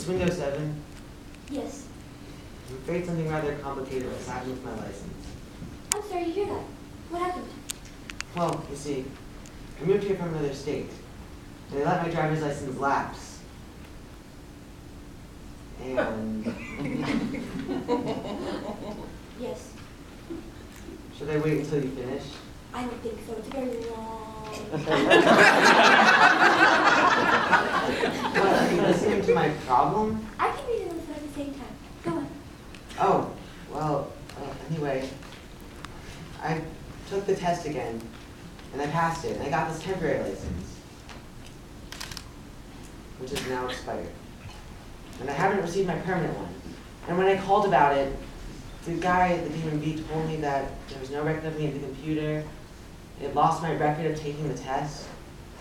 this Windows 7? Yes. I'm afraid something rather complicated has happened with my license. I'm sorry to hear that. What happened? Well, you see, I moved here from another state, and they let my driver's license lapse. And... Yes. Should I wait until you finish? I don't think so. It's very long. What, are you listening to my problem? I can read and listen at the same time. Go on. Oh, well, anyway, I took the test again, and I passed it, and I got this temporary license, which is now expired. And I haven't received my permanent one. And when I called about it, the guy at the DMV told me that there was no record of me in the computer. It lost my record of taking the test.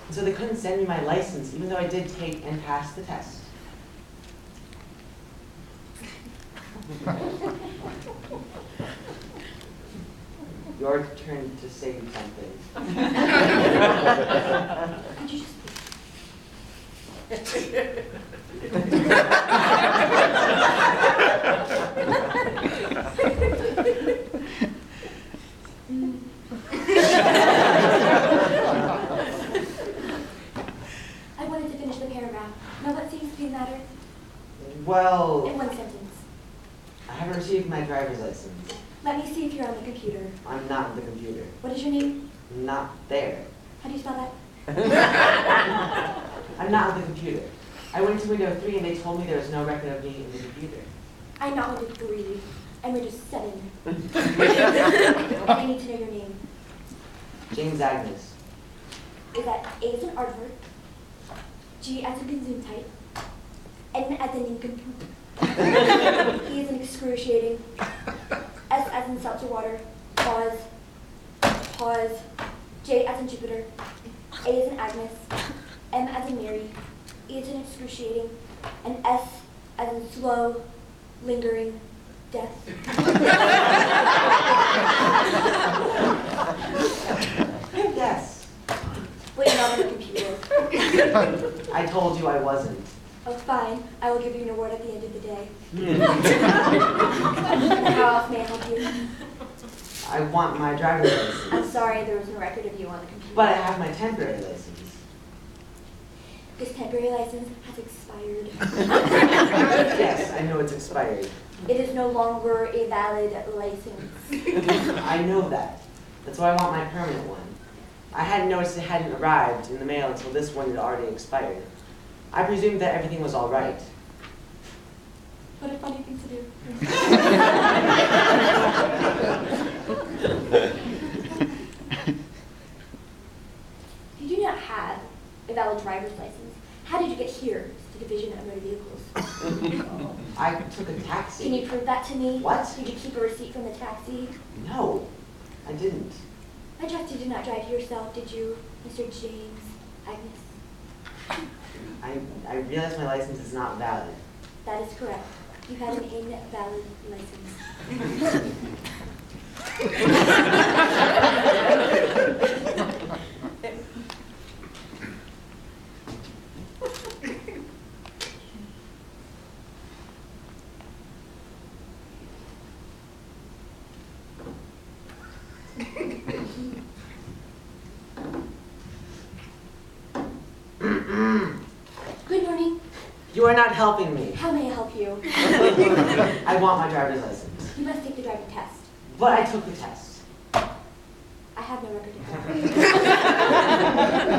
And so they couldn't send me my license, even though I did take and pass the test. Your turn to say something. Could you just I wanted to finish the paragraph. Now what seems to be the matter? Well, In one sentence. I haven't received my driver's license. Let me see if you're on the computer. I'm not on the computer. What is your name? Not there. How do you spell that? I'm not on the computer. I went to window 3 and they told me there was no record of me in the computer. I'm not window 3. I'm window 7. I need to know your name. James Agnes. Is that A as in Arthur, G as in Gesundheit, N as in incomplete, E as in excruciating, S as in seltzer water, pause, J as in Jupiter, A as in Agnes, M as in Mary, E as in excruciating, and S as in slow, lingering death. Yes. But you're not on the computer. I told you I wasn't. Oh, fine. I will give you an award at the end of the day. How else may I help you? I want my driver's license. I'm sorry, there was no record of you on the computer. But I have my temporary license. This temporary license has expired. Yes, I know it's expired. It is no longer a valid license. I know that. That's why I want my permanent one. I hadn't noticed it hadn't arrived in the mail until this one had already expired. I presumed that everything was all right. What a funny thing to do. You do not have a valid driver's license. How did you get here to the Division of Motor Vehicles? I took a taxi. Can you prove that to me? What? Did you keep a receipt from the taxi? No, I didn't. I trust you did not drive here yourself, did you, Mr. James Agnes? I realize my license is not valid. That is correct. You had an invalid license. Good morning. You are not helping me. How may I help you? I want my driver's license. You must take the driving test. But I took the test. I have no record of that.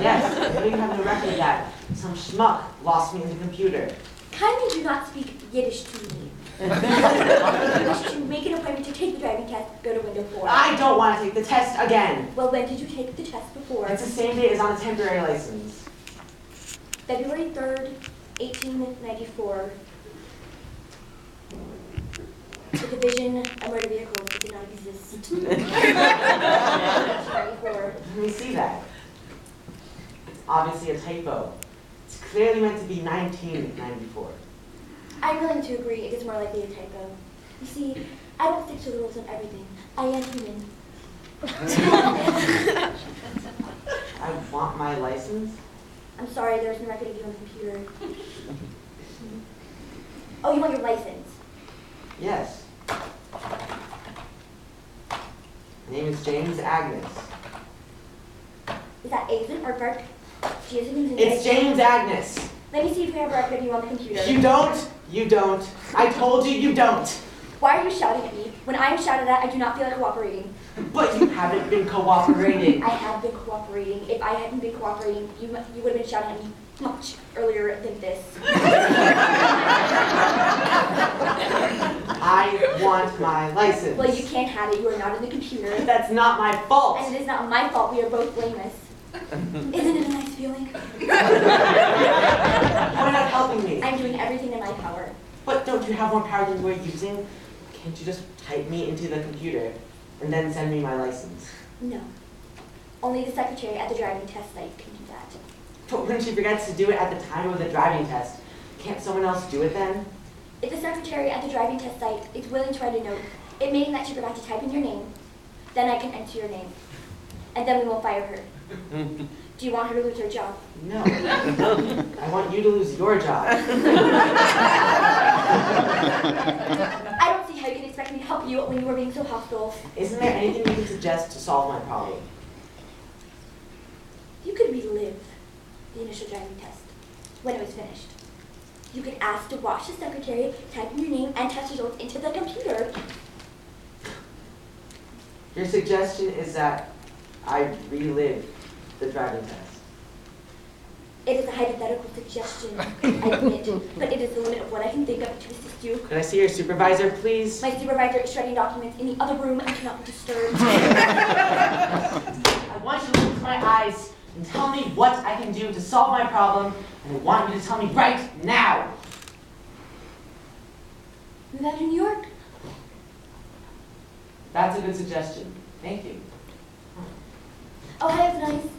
Yes, but you have no record of that. Some schmuck lost me in the computer. Kindly do not speak Yiddish to me. If you wish to make an appointment to take the driving test, go to window 4. I don't want to take the test again. Well, when did you take the test before? It's the same date as on a temporary license. February 3rd, 1894. The Division of Motor Vehicles did not exist. 1994. Let me see that. It's obviously a typo. It's clearly meant to be 1994. I'm willing to agree it is more likely a typo. You see, I don't stick to the rules on everything. I am human. I want my license. I'm sorry, there is no record of you on the computer. Oh, you want your license? Yes. My name is James Agnes. Is that Aizen or Bert? She is in It's James Agnes. Let me see if we have a record of you on the computer. You don't. You don't. I told you you don't. Why are you shouting at me? When I am shouted at, I do not feel like cooperating. But you haven't been cooperating. I have been cooperating. If I hadn't been cooperating, you would have been shouting at me much earlier than this. I want my license. Well, you can't have it. You are not in the computer. That's not my fault. And it is not my fault. We are both blameless. Isn't it a nice feeling? Why not helping me? I'm doing everything in my power. But don't you have more power than we're using? Can't you just type me into the computer and then send me my license? No. Only the secretary at the driving test site can do that. But when she forgets to do it at the time of the driving test, can't someone else do it then? If the secretary at the driving test site is willing to write a note admitting that she forgot to type in your name, then I can enter your name. And then we won't fire her. Do you want her to lose her job? No. I want you to lose your job. I don't see how you can expect me to help you when you are being so hostile. Isn't there anything you can suggest to solve my problem? You could relive the initial driving test when it was finished. You could ask to watch the secretary type in your name and test results into the computer. Your suggestion is that I relive the driving test. It is a hypothetical suggestion, I admit, but it is the limit of what I can think of to assist you. Could I see your supervisor, please? My supervisor is shredding documents in the other room and cannot be disturbed. I want you to look into my eyes and tell me what I can do to solve my problem, and I want you to tell me right now. Move out to New York. That's a good suggestion. Thank you. Oh, hi, it's nice.